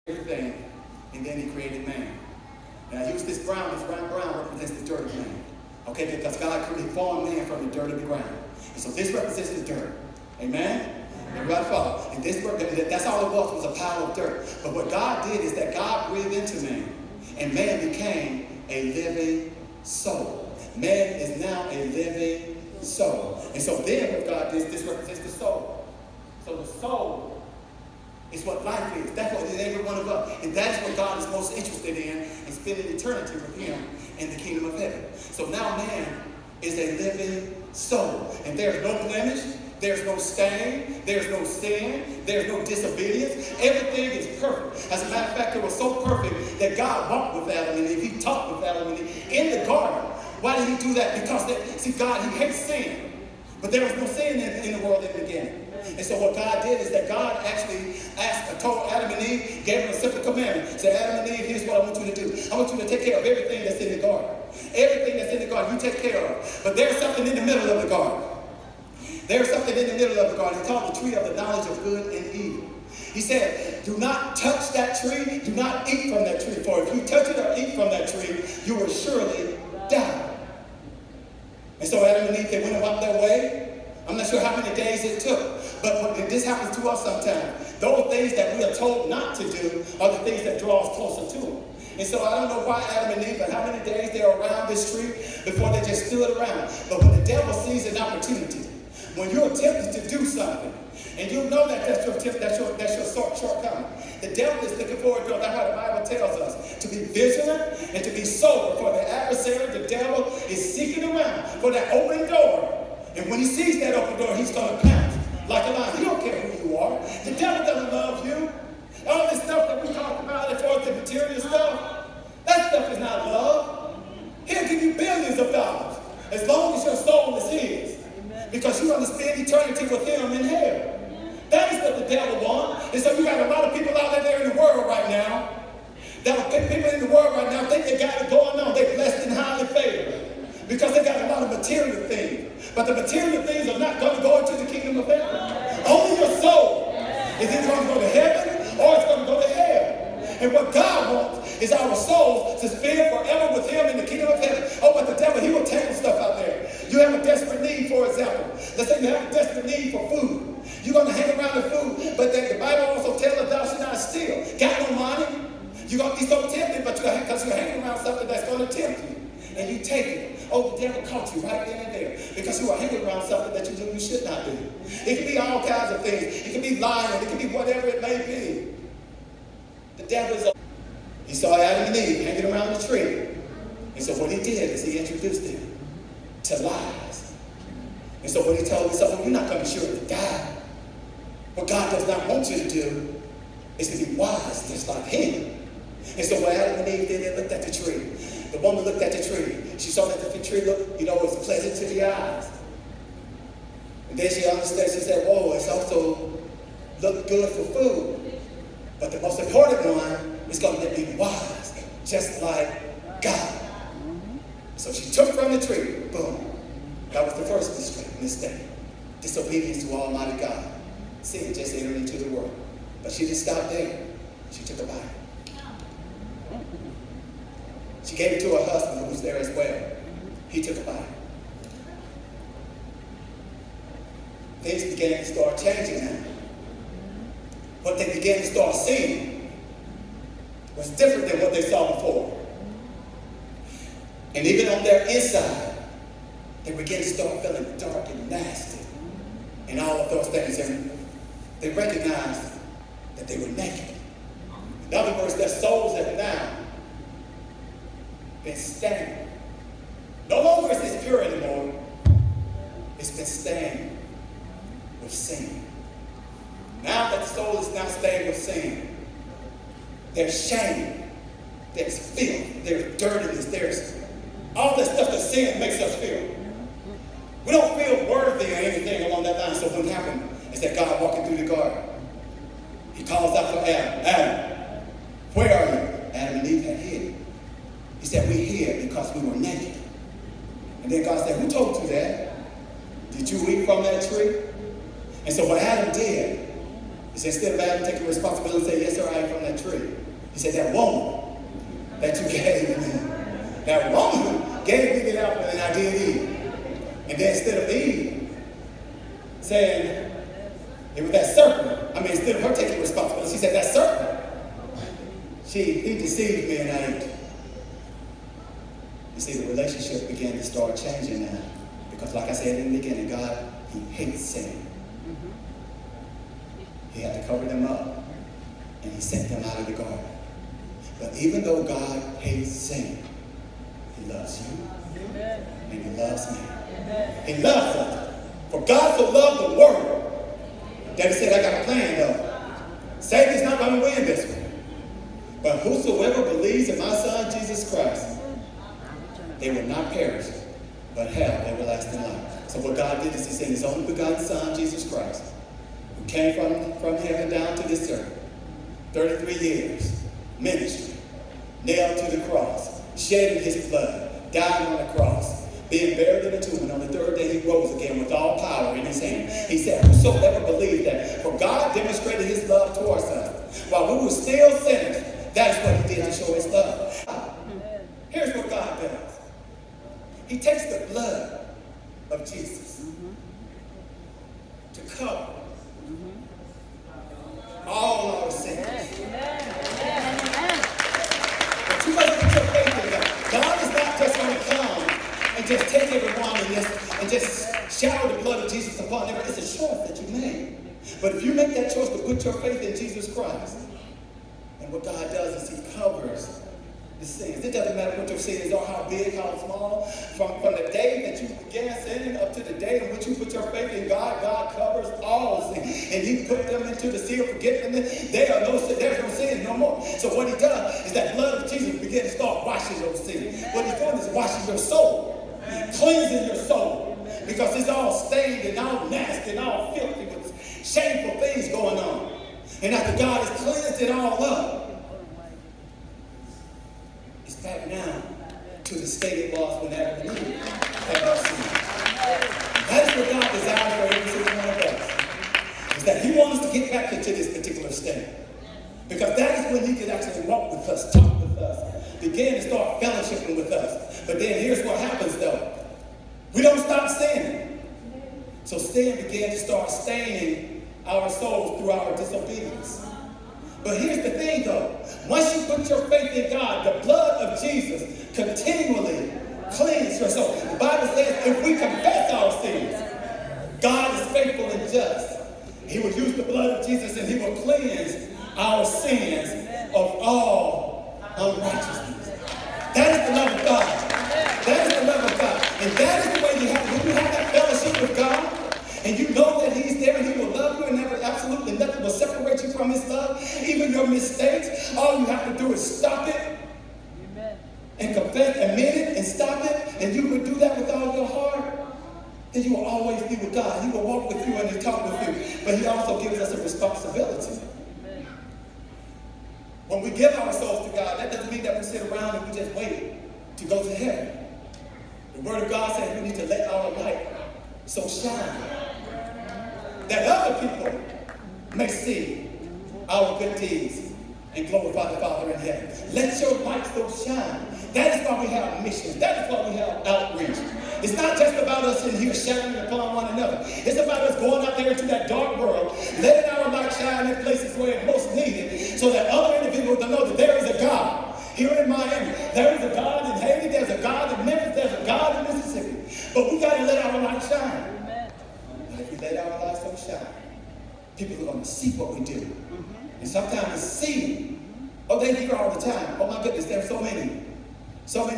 everything, and then he created man. Now use this brown represents the dirt of man. Okay, because God formed man from the dirt of the ground. And so this represents the dirt. Amen? Everybody follow? And that's all it was a pile of dirt. But what God did is that God breathed into man, and man became a living soul. Man is now a living soul. And so then what God did, this represents the soul. So the soul is what life is. That's what it is, every one of us. And that's what God is most interested in spending eternity with him in the kingdom of heaven. So now man is a living soul. And there's no blemish, there's no stain, there's no sin, there's no disobedience. Everything is perfect. As a matter of fact, it was so perfect that God walked with Adam and Eve. He talked with Adam and Eve in the garden. Why did he do that? Because, God, he hates sin. But there was no sin in the world in the beginning. And so what God did is that God actually told Adam and Eve, gave them a simple commandment. Said, Adam and Eve, here's what I want you to do. I want you to take care of everything that's in the garden. Everything that's in the garden, you take care of. But there's something in the middle of the garden. There's something in the middle of the garden. He called the tree of the knowledge of good and evil. He said, do not touch that tree. Do not eat from that tree. For if you touch it or eat from that tree, you will surely die. And so Adam and Eve, they went about their way. I'm not sure how many days it took. But this happens to us sometimes. Those things that we are told not to do are the things that draw us closer to him. And so I don't know why Adam and Eve, and how many days they were around this tree before they just stood around. But when the devil sees an opportunity, when you're tempted to do something, and you know that that's your shortcoming, the devil is looking forward to it. That's why the Bible tells us to be vigilant and to be sober. For the adversary, the devil, is seeking around for that open door. And when he sees that open door, he's going to pounce like a lion. He don't care who you are. The devil doesn't love you. All this stuff that we talk about as far as the material stuff, that stuff is not love. He'll give you billions of dollars as long as your soul is his. Because you're going to spend eternity with him in hell. That is what the devil wants. And so you got a lot of people out there in the world right now. People in the world right now think they got it going on. They're blessed and highly favored. Because they got a lot of material things. But the material things are not going to go into the kingdom of heaven. Only your soul is either going to go to heaven or it's going to go to hell. And what God wants is our souls to spend forever with him in the kingdom of heaven. Oh, but the devil, he will tangle stuff out there. You have a desperate need, for example. Let's say you have a desperate need for food. You're going to hang around the food. But the Bible also tells us thou shalt not steal. Got no money? You're going to be so tempted because you're hanging around something that's going to tempt you. And you take it. Oh, the devil caught you right then and there. Because you are hanging around something that you do you should not do. It can be all kinds of things. It can be lying. It can be whatever it may be. The devil is he saw Adam and Eve hanging around the tree. And so what he did is he introduced them to lies. And so what he told himself, well, you're not going to surely die. What God does not want you to do is to be wise just like him. And so what Adam and Eve did, they looked at the tree. The woman looked at the tree. She saw that the tree looked, was pleasant to the eyes. And then she understood, she said, whoa, it's also looked good for food. But the most important one is going to let me wise, just like God. So she took from the tree, boom. That was the first mistake. Disobedience to Almighty God. Sin just entered into the world. But she didn't stop there. She took a bite. She gave it to her husband who was there as well. He took a bite. Things began to start changing now. What they began to start seeing was different than what they saw before. And even on their inside, they began to start feeling dark and nasty and all of those things. And they recognized that they were naked. In other words, their souls have now been stained. No longer is this pure anymore. It's been stained with sin. Now that the soul is not stained with sin, there's shame, there's filth, there's dirtiness, there's all that stuff that sin makes us feel. We don't feel worthy or anything along that line. So what happened is that God walking through the garden, he calls out for Adam. Adam, where are you? Adam and Eve had hid. He said, we hid because we were naked. And then God said, who told you that? Did you eat from that tree? And so what Adam did is instead of Adam taking responsibility and saying, yes, sir, I ate from that tree, He said, that woman that you gave me, that woman gave me the apple and I did eat. And then instead of Eve saying, it was that serpent, instead of her taking responsibility, she said, that serpent, he deceived me and I ate. You see, the relationship began to start changing now. Because like I said in the beginning, God, he hates sin. He had to cover them up. And he sent them out of the garden. But even though God hates sin, he loves you. And he loves me. He loves us. For God so loved the world that he said, I got a plan though. Satan's not going to win this one. But whosoever believes in my son, Jesus Christ, they will not perish, but have everlasting life. So what God did is he sent his only begotten son, Jesus Christ, who came from heaven down to this earth. 33 years, ministry, nailed to the cross, shedding his blood, dying on the cross, being buried in a tomb, and on the third day he rose again with all power in his hand. He said, whosoever believes that, for God demonstrated his love towards us. While we were still sinners, that is what he did to show his love. Here's what God does. He takes the blood of Jesus to cover all our sins. But you must put your faith in God. God is not just going to come and just take everyone and just shower the blood of Jesus upon everyone. It's a choice that you made. But if you make that choice to put your faith in Jesus Christ, and what God does is he covers the sins. It doesn't matter what your sins are, how big, how small. From the day that you began sinning up to the day in which you put your faith in God, God covers all sin. And he put them into the sea of forgetfulness. There's no sin no more. So what he does is that blood of Jesus begins to start washing those sins. What he's doing is washing your soul, cleansing your soul. Because it's all stained and all nasty and all filthy with shameful things going on. And after God has cleansed it all up, it's back now to the state it was when Adam and Eve had no sin. That is what God desires for every single one of us. Is that he wants us to get back into this particular state. Because that is when he can actually walk with us, talk with us, begin to start fellowshipping with us. But then here's what happens though. We don't stop sinning. So sin began to start staining our souls through our disobedience. But here's the thing though. Once you put your faith in God, the blood of Jesus continually cleanses your soul. The Bible says if we confess our sins, God is faithful and just. He will use the blood of Jesus and he will cleanse our sins of all unrighteousness. That is the love of God. That is the love of God. And that is the way you have, when you have that fellowship with God, and you know that he's there and he will love you and never, absolutely nothing will separate you from his love. Even your mistakes, all you have to do is stop it. Amen. And confess, admit it, and stop it. And you would do that with all your heart. Then you will always be with God. He will walk with you and he'll talk with you. But he also gives us a responsibility. Amen. When we give our souls to God, that doesn't mean that we sit around and we just wait to go to heaven. The word of God says we need to let our light so shine that other people may see our good deeds and glorify the Father in heaven. Let your light so shine. That is why we have missions. That is why we have outreach. It's not just about us in here shining upon one another. It's about us going out there into that dark world, letting our light shine in places where it's most needed, so that other individuals will know that there is a God. Here in Miami, there is a God in Haiti, there's a God in Memphis, there's a God in Mississippi. But we got to let our light shine. And if we let our light so shine, people are going to see what we do. And sometimes see, oh, they hear all the time. Oh my goodness, there's so many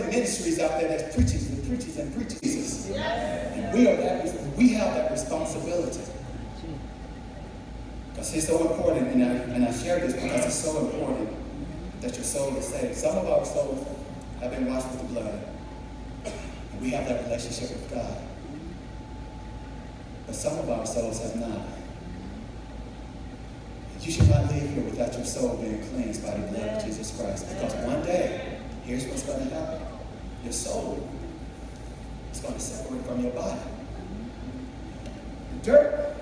ministries out there that's preachers and preachers and preachers. And we have that responsibility. Because it's so important, and I share this because it's so important that your soul is saved. Some of our souls have been washed with the blood. And we have that relationship with God. But some of our souls have not. You should not leave here without your soul being cleansed by the blood of Jesus Christ. Because one day, here's what's going to happen. Your soul is going to separate from your body. Dirt.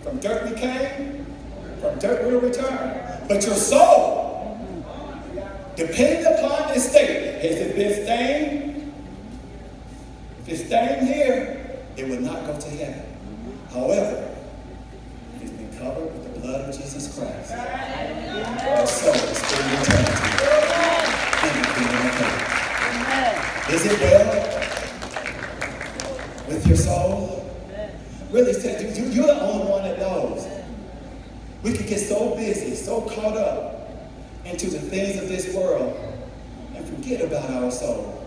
From dirt we came, from dirt we'll return. But your soul depending upon the state, has it been stained? If it's stained here, it will not go to heaven. However, if it's been covered with the blood of Jesus Christ, our soul is still in eternity in the kingdom of heaven. Is it well with your soul? Really, you're the only one that knows. We can get so busy, so caught up into the things of this world and forget about our soul.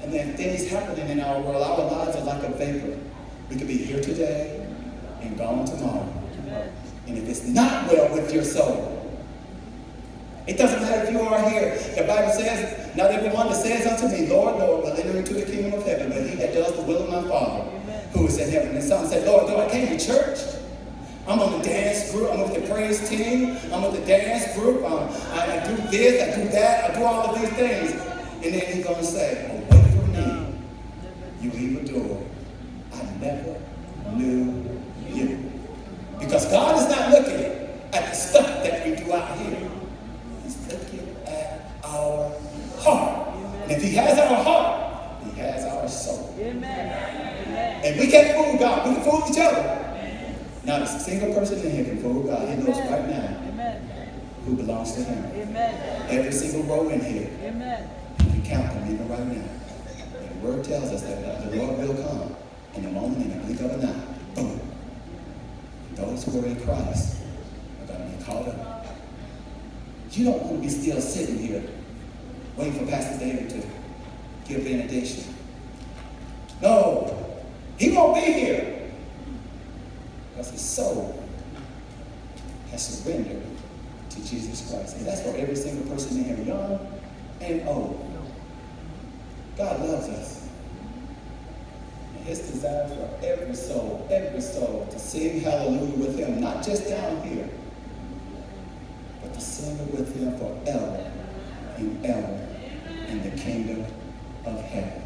And then things happening in our world, our lives are like a vapor. We could be here today and gone tomorrow. And if it's not well with your soul, it doesn't matter if you are here. The Bible says, not everyone that says unto me, Lord, Lord, will enter into the kingdom of heaven, but he that does the will of my Father who is in heaven. And some say, Lord, Lord, I came to church. I'm on the dance group. I'm with the praise team. I'm with the dance group. I do this. I do that. I do all of these things. And then he's going to say, away from me, you evildoer. I never knew you. Because God is not looking at the stuff that we do out here. He's looking at our heart. And if he has our heart, he has our soul. Amen. And we can't fool God. We can fool each other. Not a single person in here can fool God. He knows right now who belongs to him. Amen. Every single row in here. Amen. You can count them even right now. And the word tells us that the Lord will come in a moment, in a blink of an eye. Boom. Those who are in Christ are going to be caught up. You don't want to be still sitting here waiting for Pastor David to give benediction. No, he won't be here. Because his soul has surrendered to Jesus Christ. And that's for every single person in here, young and old. God loves us. And his desire for every soul to sing hallelujah with him, not just down here, but to sing with him forever and ever in the kingdom of heaven.